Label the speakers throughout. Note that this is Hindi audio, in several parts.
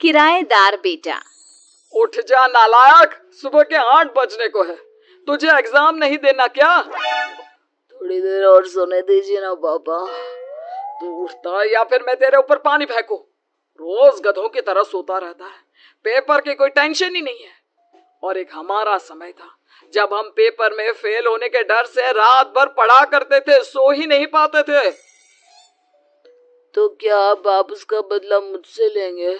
Speaker 1: किराएदार बेटा।
Speaker 2: उठ जा नालायक, सुबह के 8 बजने को है, तुझे एग्जाम नहीं देना क्या?
Speaker 3: थोड़ी देर और सोने दीजिए ना पापा।
Speaker 2: तू उठता या फिर मैं तेरे ऊपर पानी फेंकूं? रोज गधों की तरह सोता रहता है, पेपर की कोई टेंशन ही नहीं है। और एक हमारा समय था जब हम पेपर में फेल होने के डर से रात भर पढ़ा करते थे, सो ही नहीं पाते थे।
Speaker 3: तो क्या आप उसका बदला मुझसे लेंगे?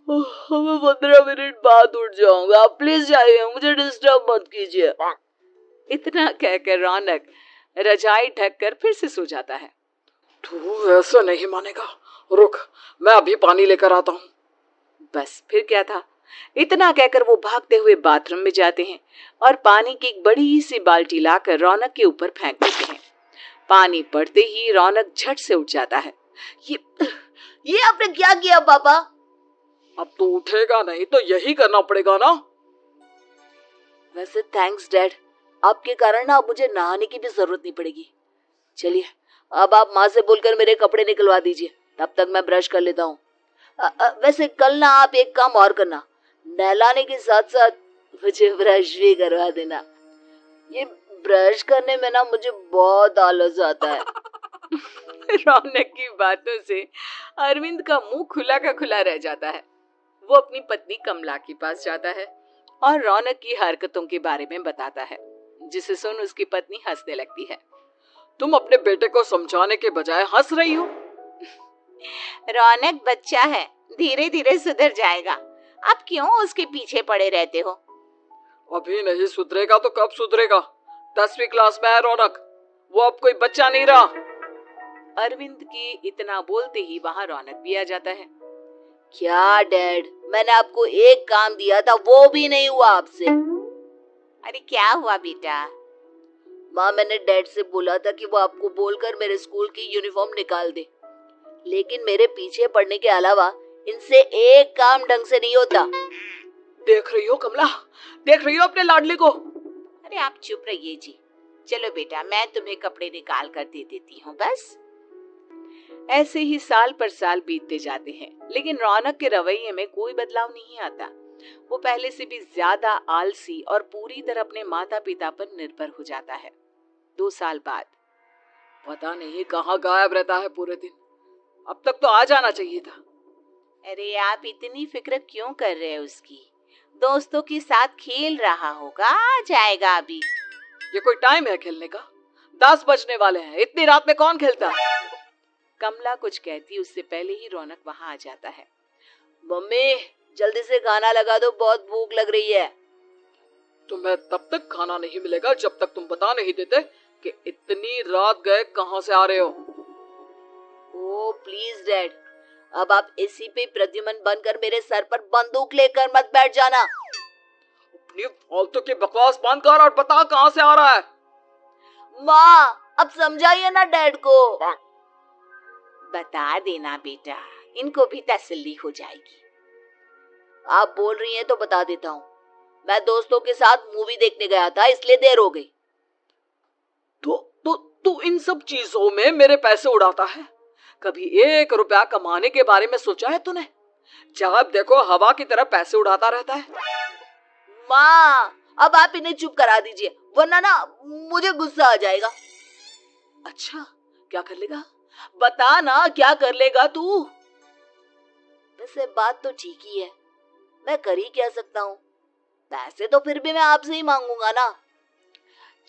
Speaker 3: मैं 15 मिनट बाद उठ जाऊंगा, आप प्लीज जाइए, मुझे डिस्टर्ब मत कीजिए।
Speaker 1: इतना कहकर रौनक रजाई ढककर फिर से सो जाता है।
Speaker 2: तू ऐसा नहीं मानेगा, रुक मैं अभी पानी लेकर आता हूँ।
Speaker 1: बस फिर क्या था, इतना कहकर वो भागते हुए बाथरूम में जाते हैं और पानी की एक बड़ी सी बाल्टी लाकर रौनक के ऊपर फेंक देते हैं। पानी पड़ते ही रौनक झट से उठ जाता है।
Speaker 3: ये आपने क्या किया पापा?
Speaker 2: अब तू उठेगा नहीं तो यही करना पड़ेगा ना।
Speaker 3: वैसे थैंक्स डैड, आपके कारण ना अब मुझे नहाने की भी जरूरत नहीं पड़ेगी। चलिए अब आप माँ से बोलकर मेरे कपड़े निकलवा दीजिए, तब तक मैं ब्रश कर लेता हूँ। वैसे कल ना आप एक काम और करना, नहलाने के साथ साथ मुझे ब्रश भी करवा देना। ये ब्रश करने में ना मुझे बहुत आलस आता है।
Speaker 1: रौनक की बातों से अरविंद का मुंह खुला का खुला रह जाता है। वो अपनी पत्नी कमला के पास जाता है और रौनक की हरकतों के बारे में बताता है, जिसे सुन उसकी पत्नी हंसने लगती है।
Speaker 2: तुम अपने बेटे को समझाने के बजाय हंस रही हो।
Speaker 1: रौनक बच्चा है, धीरे धीरे सुधर जाएगा, आप क्यों उसके पीछे पड़े रहते हो?
Speaker 2: अभी नहीं सुधरेगा तो कब सुधरेगा? 10वीं क्लास में है रौनक, वो अब कोई बच्चा नहीं रहा।
Speaker 1: अरविंद के इतना बोलते ही वहाँ रौनक भी आ जाता है।
Speaker 3: क्या डैड, मैंने आपको एक काम दिया था, वो भी नहीं हुआ आपसे।
Speaker 1: अरे क्या हुआ बेटा?
Speaker 3: माँ, मैंने डैड से बोला था कि वो आपको बोलकर मेरे स्कूल की यूनिफॉर्म निकाल दे, लेकिन मेरे पीछे पड़ने के अलावा इनसे एक काम ढंग से नहीं होता।
Speaker 2: देख रही हो कमला, देख रही हो अपने लाडले को?
Speaker 1: अरे आप चुप रहिए जी। चलो बेटा, मैं तुम्हें कपड़े निकाल कर दे देती हूँ। बस ऐसे ही साल पर साल बीतते जाते हैं, लेकिन रौनक के रवैये में कोई बदलाव नहीं आता। वो पहले से भी ज्यादा आलसी और पूरी तरह अपने माता पिता पर निर्भर हो जाता है। 2 साल बाद
Speaker 2: पता नहीं कहाँ गायब रहता है पूरे दिन, अब तक तो आ जाना चाहिए था।
Speaker 1: अरे आप इतनी फिक्र क्यों कर रहे हैं उसकी? दोस्तों के साथ खेल रहा होगा, आ जाएगा अभी।
Speaker 2: ये कोई टाइम है खेलने का? 10 बजने वाले हैं, इतनी रात में कौन खेलता?
Speaker 1: कमला कुछ कहती उससे पहले ही रौनक वहाँ आ जाता है।
Speaker 3: मम्मी जल्दी से खाना लगा दो, बहुत भूख लग रही है।
Speaker 2: तुम्हें तब तक खाना नहीं मिलेगा जब तक तुम बता नहीं देते कि इतनी रात गए कहाँ से आ रहे हो।
Speaker 3: ओ प्लीज डैड, अब आप एसी पे प्रद्युमन बनकर मेरे सर पर बंदूक लेकर मत बैठ जाना।
Speaker 2: अपनी फालतू की बकवास बंद कर और बता कहाँ से आ रहा है।
Speaker 3: माँ अब समझाइए ना डैड को।
Speaker 1: बता देना बेटा, इनको भी तसल्ली हो जाएगी।
Speaker 3: आप बोल रही हैं तो बता देता हूँ, मैं दोस्तों के साथ मूवी देखने गया था, इसलिए देर हो गई।
Speaker 2: तू इन सब चीजों में मेरे पैसे उड़ाता है? कभी 1 रुपया कमाने के बारे में सोचा है तूने? जब देखो हवा की तरह पैसे उड़ाता रहता है।
Speaker 3: माँ अब आप इन्हें चुप करा दीजिए, वरना ना मुझे गुस्सा आ जाएगा।
Speaker 2: अच्छा क्या कर लेगा? बता ना क्या कर लेगा तू?
Speaker 3: वैसे बात तो ठीक ही है, मैं कर ही क्या सकता हूँ, पैसे तो फिर भी मैं आपसे ही मांगूंगा ना।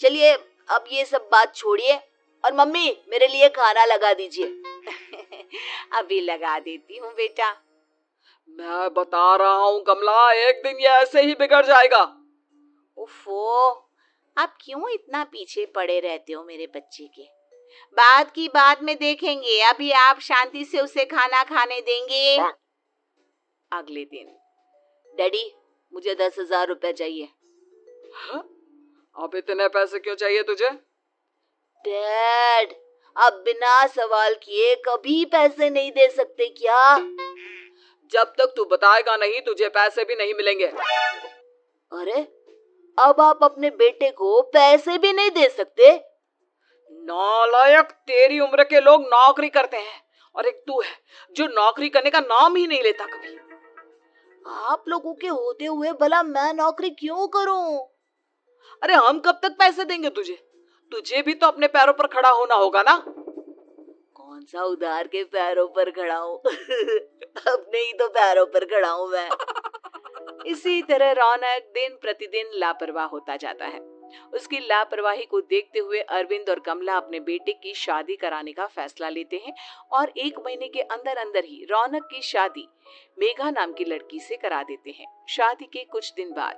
Speaker 3: चलिए अब ये सब बात छोड़िए और मम्मी मेरे लिए खाना लगा दीजिए।
Speaker 1: अभी लगा देती हूँ बेटा।
Speaker 2: मैं बता रहा हूँ कमला, एक दिन ये ऐसे ही बिगड़ जाएगा।
Speaker 1: उफ़ो, आप क्यों इतना पीछे पड़े रहते हो मेरे बच्चे के? बात की बात में देखेंगे, अभी आप शांति से उसे खाना खाने देंगे? अगले दिन।
Speaker 3: डैडी मुझे 10,000 रुपए चाहिए।
Speaker 2: हाँ? अब इतने पैसे क्यों चाहिए तुझे?
Speaker 3: डैड आप बिना सवाल किए कभी पैसे नहीं दे सकते क्या?
Speaker 2: जब तक तू बताएगा नहीं तुझे पैसे भी नहीं मिलेंगे।
Speaker 3: अरे अब आप अपने बेटे को पैसे भी नहीं दे सकते?
Speaker 2: नालायक, तेरी उम्र के लोग नौकरी करते हैं और एक तू है जो नौकरी करने का नाम ही नहीं लेता कभी।
Speaker 3: आप लोगों के होते हुए भला मैं नौकरी क्यों करूं?
Speaker 2: अरे हम कब तक पैसे देंगे तुझे? तुझे भी तो अपने पैरों पर खड़ा होना होगा ना।
Speaker 3: कौन सा उधार के पैरों पर खड़ा हूँ? अपने ही तो पैरों पर खड़ा हूँ मैं।
Speaker 1: इसी तरह रौनक दिन प्रतिदिन लापरवाह होता जाता है। उसकी लापरवाही को देखते हुए अरविंद और कमला अपने बेटे की शादी कराने का फैसला लेते हैं और 1 महीने के अंदर अंदर ही रौनक की शादी मेघा नाम की लड़की से करा देते हैं। शादी के कुछ दिन बाद,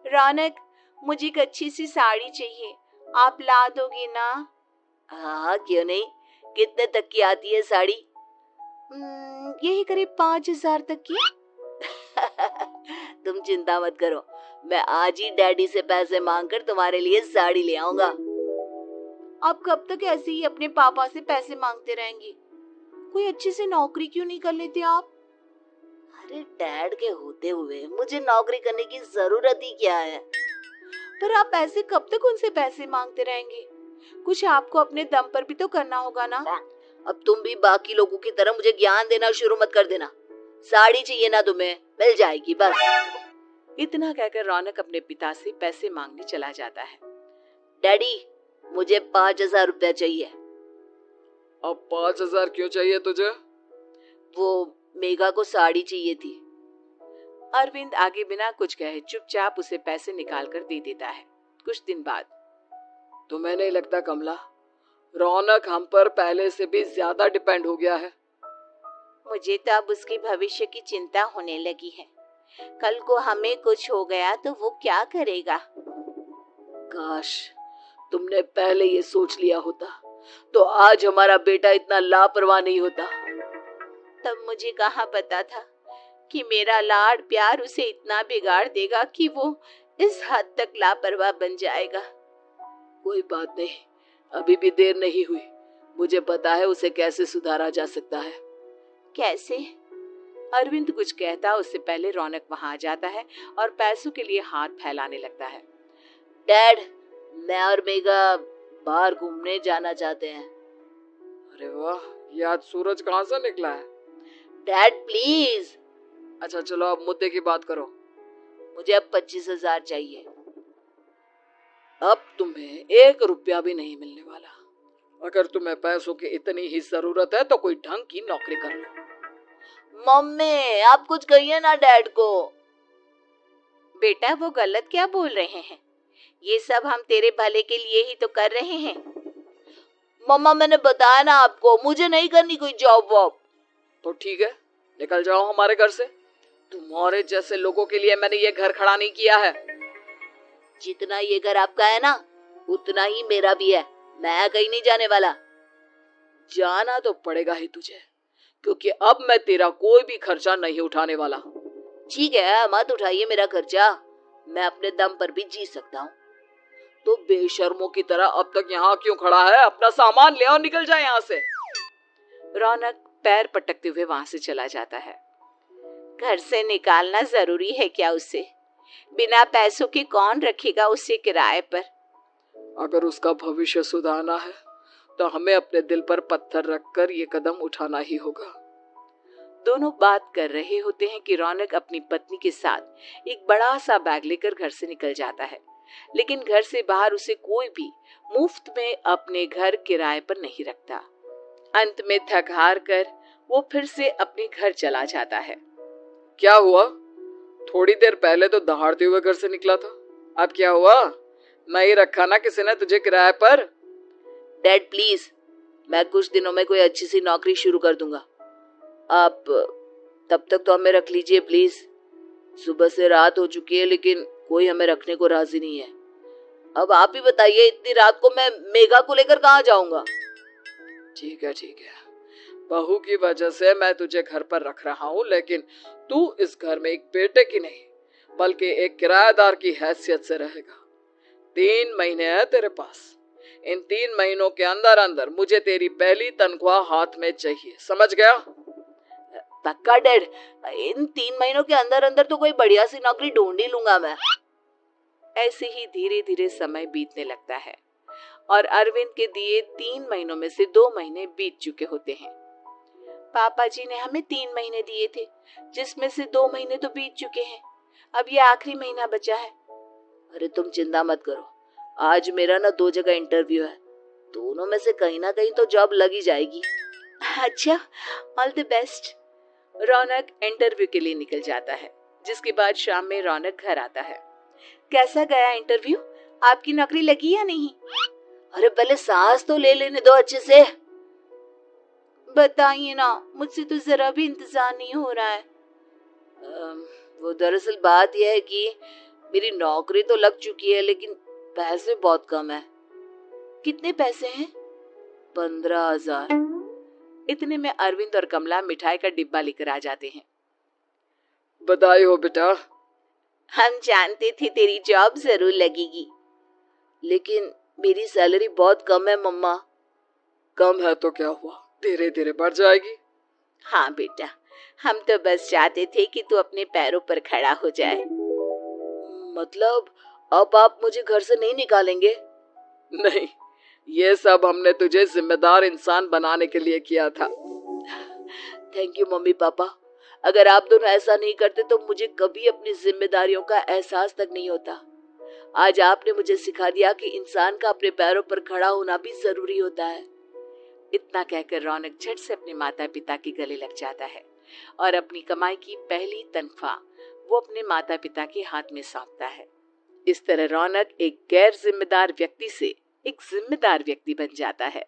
Speaker 1: रौनक, मुझे एक अच्छी सी साड़ी चाहिए, आप ला दोगे ना?
Speaker 3: हाँ, क्यों नहीं। कितने तक की आती है साड़ी?
Speaker 1: यही करीब 5,000 तक की।
Speaker 3: तुम चिंता मत करो, मैं आज ही डैडी से पैसे मांगकर तुम्हारे लिए साड़ी ले आऊंगा।
Speaker 1: आप कब तक ऐसे ही अपने पापा से पैसे मांगते रहेंगी? कोई अच्छी सी नौकरी क्यों नहीं कर लेते आप?
Speaker 3: अरे डैड के होते हुए मुझे नौकरी करने की जरूरत ही क्या है?
Speaker 1: पर आप ऐसे कब तक उनसे पैसे मांगते रहेंगे? कुछ आपको अपने दम पर भी तो करना होगा ना।
Speaker 3: अब तुम भी बाकी लोगों की तरह मुझे ज्ञान देना शुरू मत कर देना। साड़ी चाहिए ना तुम्हें, मिल जाएगी बस।
Speaker 1: इतना कहकर रौनक अपने पिता से पैसे मांगने चला जाता है।
Speaker 3: डैडी, मुझे 5,000 रुपया चाहिए।
Speaker 2: अब 5,000 क्यों चाहिए तुझे?
Speaker 3: वो मेघा को साड़ी चाहिए थी।
Speaker 1: अरविंद आगे बिना कुछ कहे चुपचाप उसे पैसे निकाल कर दे देता है। कुछ दिन बाद,
Speaker 2: तुम्हें नहीं लगता कमला, रौनक हम पर पहले से भी ज्यादा डिपेंड हो गया है?
Speaker 1: मुझे तो अब उसके भविष्य की चिंता होने लगी है। कल को हमें कुछ हो गया तो वो क्या करेगा?
Speaker 3: काश तुमने पहले ये सोच लिया होता तो आज हमारा बेटा इतना लापरवाह नहीं होता।
Speaker 1: तब मुझे कहाँ पता था कि मेरा लाड प्यार उसे इतना बिगाड़ देगा कि वो इस हद तक लापरवाह बन जाएगा।
Speaker 3: कोई बात नहीं, अभी भी देर नहीं हुई। मुझे पता है उसे कैसे सुधारा जा सकता है।
Speaker 1: कैसे? अरविंद कुछ कहता उससे पहले रौनक वहां आ जाता है और पैसों के लिए हाथ फैलाने लगता है।
Speaker 3: डैड, मैं और मेघा बाहर घूमने जाना चाहते हैं।
Speaker 2: अरे वाह, ये आज सूरज कहाँ से निकला है?
Speaker 3: Dad please.
Speaker 2: अच्छा चलो अब मुद्दे की बात करो।
Speaker 3: मुझे अब 25,000 चाहिए।
Speaker 2: अब तुम्हें 1 रुपया भी नहीं मिलने वाला। अगर तुम्हें पैसों की इतनी ही जरूरत है तो कोई ढंग की नौकरी कर लो।
Speaker 3: मम्मी, आप कुछ कहिए ना डैड को।
Speaker 1: बेटा, वो गलत क्या बोल रहे हैं? ये सब हम तेरे भले के लिए ही तो कर रहे हैं।
Speaker 3: मम्मा, मैंने बताया ना आपको, मुझे नहीं करनी कोई जॉब वॉब।
Speaker 2: तो ठीक है, निकल जाओ हमारे घर से। तुम्हारे जैसे लोगों के लिए मैंने ये घर खड़ा नहीं किया है।
Speaker 3: जितना ये घर आपका है ना, उतना ही मेरा भी है। मैं कहीं नहीं जाने वाला।
Speaker 2: जाना तो पड़ेगा ही तुझे, क्योंकि अब मैं तेरा कोई भी खर्चा नहीं उठाने वाला।
Speaker 3: ठीक है, मत उठाइए मेरा खर्चा, मैं अपने दम पर भी जी सकता हूँ।
Speaker 2: तो बेशर्मों की तरह अब तक यहाँ क्यों खड़ा है? अपना सामान ले और निकल जाए यहाँ से।
Speaker 1: रौनक पैर पटकते हुए वहां से चला जाता है। घर से निकालना जरूरी है क्या उसे? बिना पैसों के कौन रखेगा उसे किराए पर?
Speaker 2: अगर उसका भविष्य सुधारना है तो हमें अपने दिल पर पत्थर रखकर ये कदम उठाना ही होगा।
Speaker 1: दोनों बात कर रहे होते हैं कि रौनक अपनी पत्नी के साथ एक बड़ा सा बैग लेकर घर से निकल जाता है, लेकिन घर से बाहर उसे कोई भी मुफ्त में अपने घर किराए पर नहीं रखता। अंत में थक हार कर वो फिर से अपने घर चला जाता है।
Speaker 2: क्या हुआ? थोड़ी देर पहले तो दहाड़ते हुए घर से निकला था, अब क्या हुआ? नहीं रखा ना किसी ने तुझे किराए पर?
Speaker 3: डैड प्लीज, मैं कुछ दिनों में कोई अच्छी सी नौकरी शुरू कर दूंगा। आप तब तक तो हमें रख लीजिए प्लीज। सुबह से रात हो चुकी है लेकिन कोई हमें रखने को राजी नहीं है। अब आप ही बताइए, इतनी रात को मैं मेघा को लेकर कहाँ जाऊंगा?
Speaker 2: ठीक है, बहू की वजह से मैं तुझे घर पर रख रहा हूँ, लेकिन तू इस घर में एक बेटे की नहीं बल्कि एक किराएदार की हैसियत से रहेगा। 3 महीने है तेरे पास। इन 3 महीनों के अंदर अंदर मुझे तेरी पहली तनख्वाह हाथ में चाहिए, समझ गया?
Speaker 3: पक्का डैड, इन 3 महीनों के अंदर अंदर तो कोई बढ़िया सी नौकरी ढूंढ ही लूंगा मैं।
Speaker 1: ऐसे ही धीरे धीरे समय बीतने लगता है और अरविंद के दिए 3 महीनों में से 2 महीने बीत चुके होते हैं। पापा जी ने हमें 3 महीने दिए थे, जिसमें से 2 महीने तो बीत चुके हैं। अब ये आखिरी महीना बचा है।
Speaker 3: अरे तुम चिंता मत करो, आज मेरा ना 2 जगह इंटरव्यू है, दोनों में से कहीं ना कहीं तो जॉब लग ही जाएगी।
Speaker 1: अच्छा, all the best. Raunak interview के लिए निकल जाता है, जिसके बाद शाम में रौनक घर आता है। कैसा गया इंटरव्यू? आपकी नौकरी लगी या नहीं?
Speaker 3: अरे पहले सांस तो ले लेने दो अच्छे से।
Speaker 1: बताइए ना, मुझसे तो जरा भी इंतजार नहीं हो रहा है।
Speaker 3: वो दरअसल बात यह है कि मेरी नौकरी तो लग चुकी है, लेकिन पैसे बहुत कम है।
Speaker 1: कितने पैसे हैं?
Speaker 3: 15,000।
Speaker 1: इतने में अरविंद और कमला मिठाई का डिब्बा लेकर आ जाते हैं।
Speaker 2: बधाई हो बेटा।
Speaker 1: हम जानते थे तेरी जॉब जरूर लगेगी।
Speaker 3: लेकिन मेरी सैलरी बहुत कम है मम्मा।
Speaker 2: कम है तो क्या हुआ, धीरे धीरे बढ़ जाएगी।
Speaker 1: हाँ बेटा, हम तो बस चाहते थे कि तू अपने पैरों पर खड़ा हो जाए।
Speaker 3: मतलब अब आप मुझे घर से नहीं निकालेंगे?
Speaker 2: नहीं, ये सब हमने तुझे जिम्मेदार इंसान बनाने के लिए किया था।
Speaker 3: Thank you mummy papa. अगर आप दोनों ऐसा नहीं करते तो मुझे कभी अपनी जिम्मेदारियों का एहसास तक नहीं होता। आज आपने मुझे सिखा दिया कि इंसान का अपने पैरों पर खड़ा होना भी जरूरी होता है।
Speaker 1: इतना कहकर रौनक झट से अपने माता पिता के गले लग जाता है और अपनी कमाई की पहली तनख्वाह वो अपने माता पिता के हाथ में सौंपता है। इस तरह रौनक एक गैर जिम्मेदार व्यक्ति से एक जिम्मेदार व्यक्ति बन जाता है।